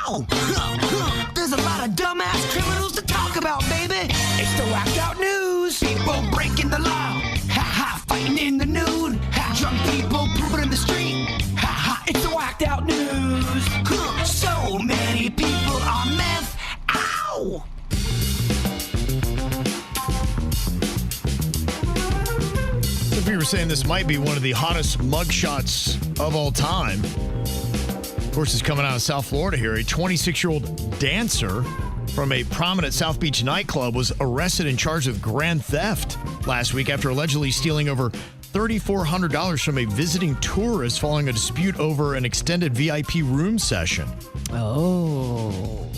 Ow! There's a lot of dumbass criminals to talk about, baby. It's the whacked out news. People breaking the law. Ha-ha, fighting in the nude. Ha, drunk people pooping in the street. Ha-ha, it's the whacked out news. So many people on meth. Ow! We were saying this might be one of the hottest mugshots of all time. Of course, it's coming out of South Florida here. A 26-year-old dancer from a prominent South Beach nightclub was arrested and charged with grand theft last week after allegedly stealing over $3,400 from a visiting tourist following a dispute over an extended VIP room session. Oh.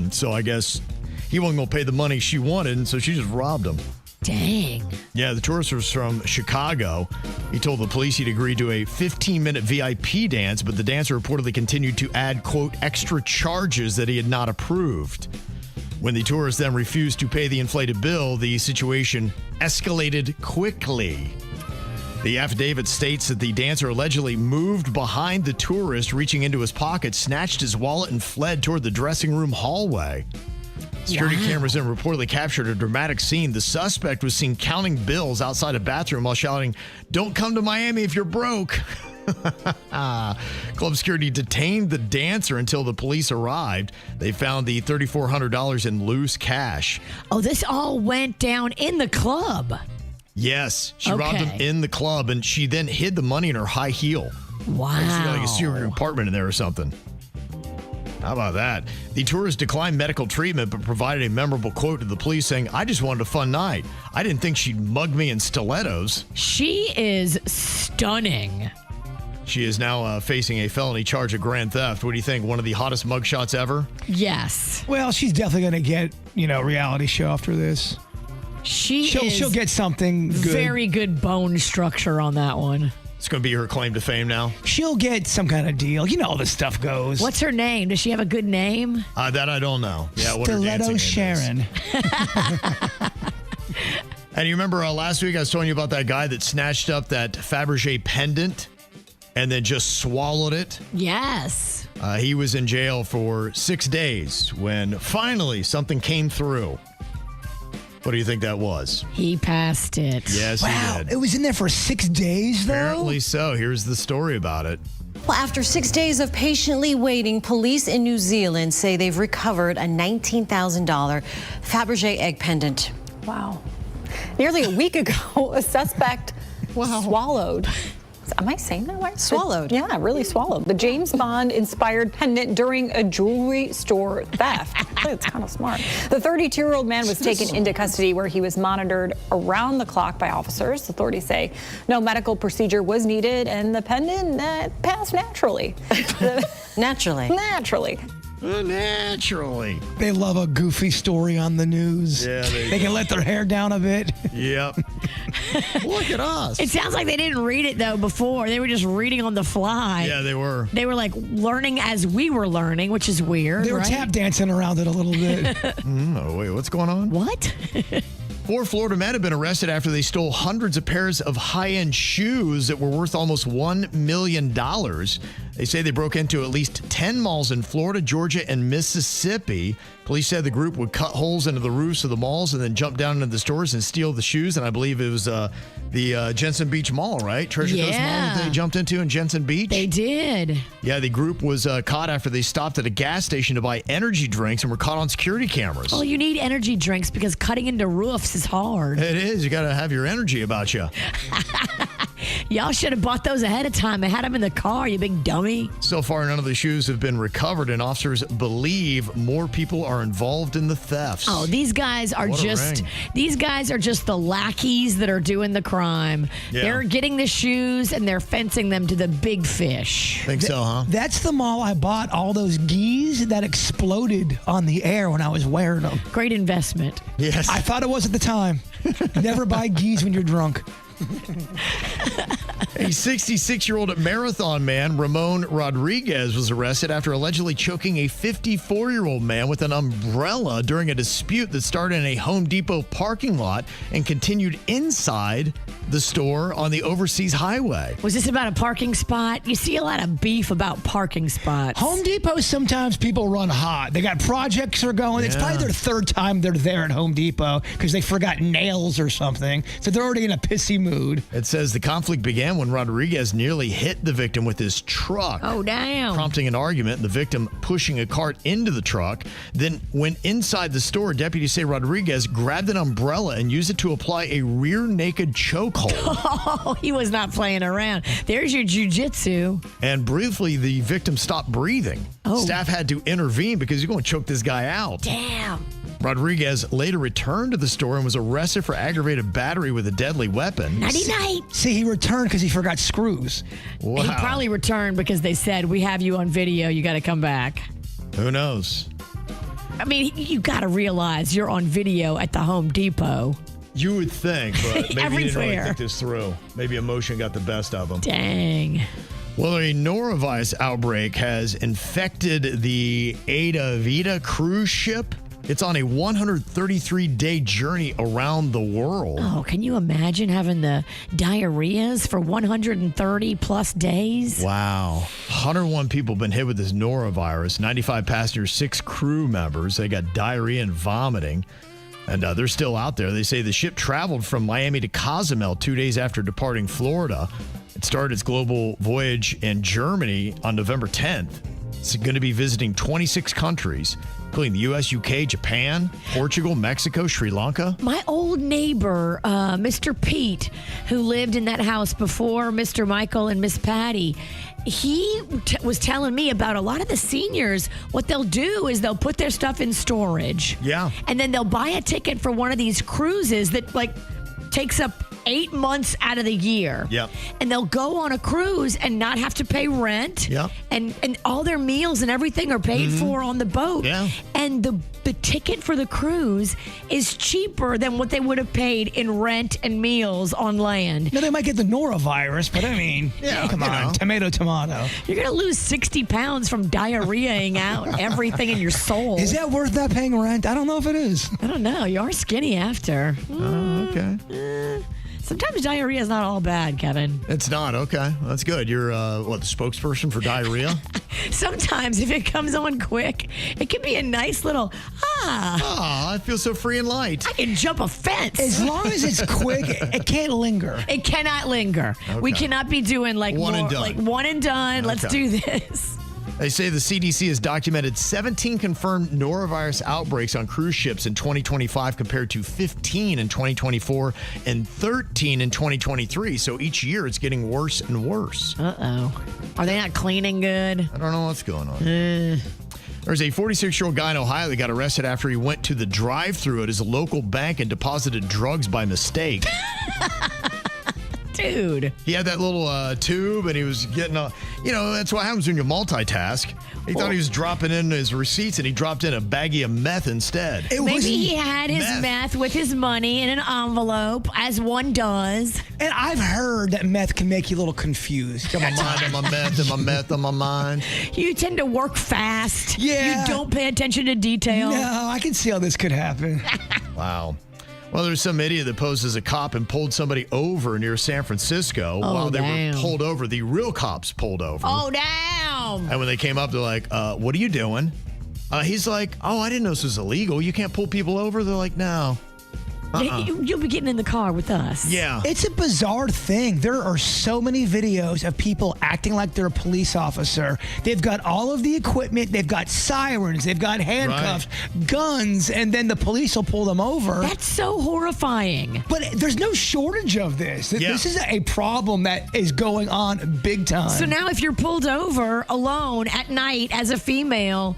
So I guess he wasn't going to pay the money she wanted, and so she just robbed him. Dang. Yeah, the tourist was from Chicago. He told the police he'd agreed to a 15-minute VIP dance, but the dancer reportedly continued to add, quote, extra charges that he had not approved. When the tourist then refused to pay the inflated bill, the situation escalated quickly. The affidavit states that the dancer allegedly moved behind the tourist, reaching into his pocket, snatched his wallet, and fled toward the dressing room hallway. Security cameras then reportedly captured a dramatic scene. The suspect was seen counting bills outside a bathroom while shouting, "Don't come to Miami if you're broke." Club security detained the dancer until the police arrived. They found the $3,400 in loose cash. Oh, this all went down in the club. Yes, she robbed him in the club, and she then hid the money in her high heel. Wow. She got like a secret apartment in there or something. How about that? The tourist declined medical treatment but provided a memorable quote to the police saying, "I just wanted a fun night. I didn't think she'd mug me in stilettos." She is stunning. She is now facing a felony charge of grand theft. What do you think? One of the hottest mugshots ever? Yes. Well, she's definitely going to get, reality show after this. She'll get something good. Very good bone structure on that one. It's going to be her claim to fame now. She'll get some kind of deal. You know how this stuff goes. What's her name? Does she have a good name? That I don't know. Yeah, what her Stiletto dancing Sharon. name is. And you remember last week I was telling you about that guy that snatched up that Fabergé pendant and then just swallowed it? Yes. He was in jail for 6 days when finally something came through. What do you think that was? He passed it. Yes, Wow, he did. it was in there for 6 days, though? Apparently so. Here's the story about it. Well, after 6 days of patiently waiting, police in New Zealand say they've recovered a $19,000 Fabergé egg pendant. Wow. Nearly a week ago, a suspect swallowed. Am I saying that right? Swallowed. Yeah, really swallowed. The James Bond-inspired pendant during a jewelry store theft. It's kind of smart. The 32-year-old man was taken into custody where he was monitored around the clock by officers. Authorities say no medical procedure was needed and the pendant passed naturally. Naturally. Naturally. Naturally. They love a goofy story on the news. Yeah, they can let their hair down a bit. Yep. Look at us. It sounds like they didn't read it, though, before. They were just reading on the fly. Yeah, they were. They were, like, learning as we were learning, which is weird, They were right? tap dancing around it a little bit. Oh, wait, what's going on? What? 4 Florida men have been arrested after they stole hundreds of pairs of high-end shoes that were worth almost $1 million. They say they broke into at least 10 malls in Florida, Georgia, and Mississippi. Police said the group would cut holes into the roofs of the malls and then jump down into the stores and steal the shoes. And I believe it was the Jensen Beach Mall, right? Treasure Coast Mall that they jumped into in Jensen Beach. They did. Yeah, the group was caught after they stopped at a gas station to buy energy drinks and were caught on security cameras. Well, you need energy drinks because cutting into roofs is hard. It is. You got to have your energy about you. Y'all should have bought those ahead of time. They had them in the car, you big dummy. So far, none of the shoes have been recovered, and officers believe more people are involved in the thefts. Oh, these guys are just the lackeys that are doing the crime. Yeah. They're getting the shoes and they're fencing them to the big fish. Think so, huh? That's the mall I bought all those geese that exploded on the air when I was wearing them. Great investment. Yes. I thought it was at the time. Never buy geese when you're drunk. A 66-year-old marathon man, Ramon Rodriguez, was arrested after allegedly choking a 54-year-old man with an umbrella during a dispute that started in a Home Depot parking lot and continued inside the store on the overseas highway. Was this about a parking spot? You see a lot of beef about parking spots. Home Depot, sometimes people run hot. They got projects are going. It's probably their third time they're there at Home Depot because they forgot nails or something. So they're already in a pissy mood. It says the conflict began when Rodriguez nearly hit the victim with his truck. Oh, damn. Prompting an argument, the victim pushing a cart into the truck. Then went inside the store. Deputies say Rodriguez grabbed an umbrella and used it to apply a rear naked chokehold. Oh, he was not playing around. There's your jujitsu. And briefly, the victim stopped breathing. Oh. Staff had to intervene because you're going to choke this guy out. Damn. Rodriguez later returned to the store and was arrested for aggravated battery with a deadly weapon. Nighty-night. See, he returned because he forgot screws. Wow. He probably returned because they said, we have you on video. You got to come back. Who knows? I mean, you got to realize you're on video at the Home Depot. You would think, but maybe he didn't really Everywhere. think this through. Maybe emotion got the best of him. Dang. Well, a norovirus outbreak has infected the Ada Vida cruise ship. It's on a 133-day journey around the world. Oh, can you imagine having the diarrheas for 130 plus days? Wow. 101 people have been hit with this norovirus. 95 passengers, 6 crew members. They got diarrhea and vomiting. And they're still out there. They say the ship traveled from Miami to Cozumel 2 days after departing Florida. It started its global voyage in Germany on November 10th. It's going to be visiting 26 countries, including the U.S., U.K., Japan, Portugal, Mexico, Sri Lanka. My old neighbor, Mr. Pete, who lived in that house before Mr. Michael and Miss Patty, he was telling me about a lot of the seniors. What they'll do is they'll put their stuff in storage. Yeah. And then they'll buy a ticket for one of these cruises that takes up 8 months out of the year. Yep. And they'll go on a cruise and not have to pay rent. Yep. And all their meals and everything are paid for on the boat. Yeah. And the ticket for the cruise is cheaper than what they would have paid in rent and meals on land. Now, they might get the norovirus, but I mean, come on, tomato. You're going to lose 60 pounds from diarrheaing out everything in your soul. Is that worth not paying rent? I don't know if it is. I don't know. You are skinny after. Oh, okay. Sometimes diarrhea is not all bad, Kevin. It's not. Okay. That's good. You're, the spokesperson for diarrhea? Sometimes if it comes on quick, it can be a nice little, I feel so free and light. I can jump a fence. As long as it's quick, it can't linger. It cannot linger. Okay. We cannot be doing One and done. like one and done. Let's Okay. do this. They say the CDC has documented 17 confirmed norovirus outbreaks on cruise ships in 2025 compared to 15 in 2024 and 13 in 2023. So each year it's getting worse and worse. Uh-oh. Are they not cleaning good? I don't know what's going on. There's a 46-year-old guy in Ohio that got arrested after he went to the drive-thru at his local bank and deposited drugs by mistake. Dude. He had that little tube and he was getting that's what happens when you multitask. He thought he was dropping in his receipts and he dropped in a baggie of meth instead. Maybe he had his meth with his money in an envelope, as one does. And I've heard that meth can make you a little confused. Got my mind on my meth and my meth on my mind. You tend to work fast. Yeah. You don't pay attention to detail. No, I can see how this could happen. Wow. Well, there's some idiot that posed as a cop and pulled somebody over near San Francisco. While they were pulled over, the real cops pulled over. Oh, damn. And when they came up, they're like, what are you doing? He's like, I didn't know this was illegal. You can't pull people over? They're like, no. You'll be getting in the car with us. Yeah. It's a bizarre thing. There are so many videos of people acting like they're a police officer. They've got all of the equipment. They've got sirens. They've got handcuffs, guns, and then the police will pull them over. That's so horrifying. But there's no shortage of this. Yeah. This is a problem that is going on big time. So now if you're pulled over alone at night as a female,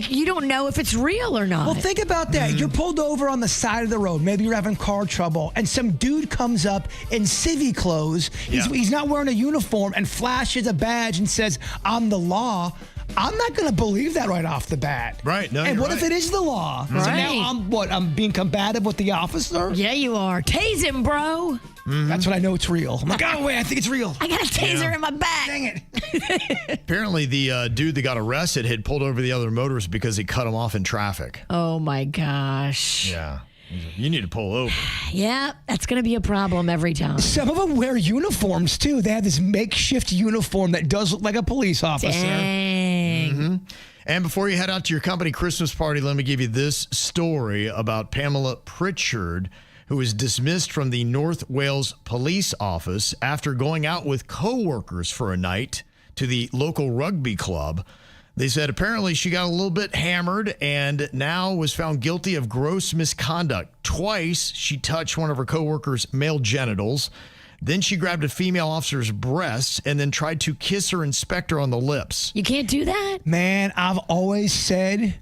you don't know if it's real or not. Well, think about that. You're pulled over on the side of the road. Maybe you're having car trouble, and some dude comes up in civvy clothes. He's not wearing a uniform and flashes a badge and says, "I'm the law." I'm not going to believe that right off the bat. Right. No, and you're what if right. it is the law? So Right. now I'm being combative with the officer? Yeah, you are. Tase him, bro. That's when I know it's real. I'm like, oh, wait, I think it's real. I got a taser in my back. Dang it. Apparently, the dude that got arrested had pulled over the other motorist because he cut him off in traffic. Oh, my gosh. Yeah. You need to pull over. Yeah, that's going to be a problem every time. Some of them wear uniforms, too. They have this makeshift uniform that does look like a police officer. Dang. And before you head out to your company Christmas party, let me give you this story about Pamela Pritchard, who was dismissed from the North Wales Police Office after going out with co-workers for a night to the local rugby club. They said apparently she got a little bit hammered and now was found guilty of gross misconduct. Twice, she touched one of her co-workers' male genitals. Then she grabbed a female officer's breasts and then tried to kiss her inspector on the lips. You can't do that? Man, I've always said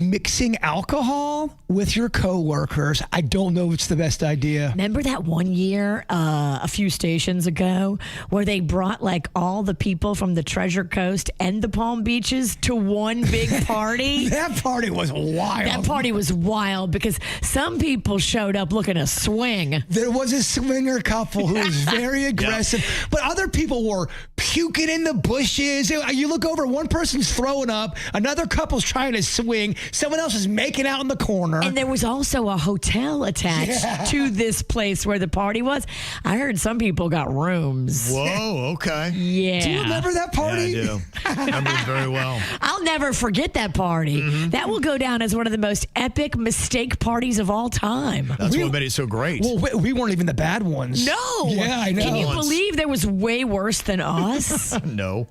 mixing alcohol with your coworkers, I don't know if it's the best idea. Remember that one year, a few stations ago, where they brought like all the people from the Treasure Coast and the Palm Beaches to one big party? That party was wild. That party was wild because some people showed up looking to swing. There was a swinger couple who was very aggressive, but other people were puking in the bushes. You look over, one person's throwing up, another couple's trying to swing, someone else is making out in the corner. And there was also a hotel attached to this place where the party was. I heard some people got rooms. Whoa, okay. Yeah. Do you remember that party? Yeah, I do. I remember it very well. I'll never forget that party. That will go down as one of the most epic mistake parties of all time. That's what made it so great. Well, we weren't even the bad ones. No. Yeah, I know. Can you believe there was way worse than us? No.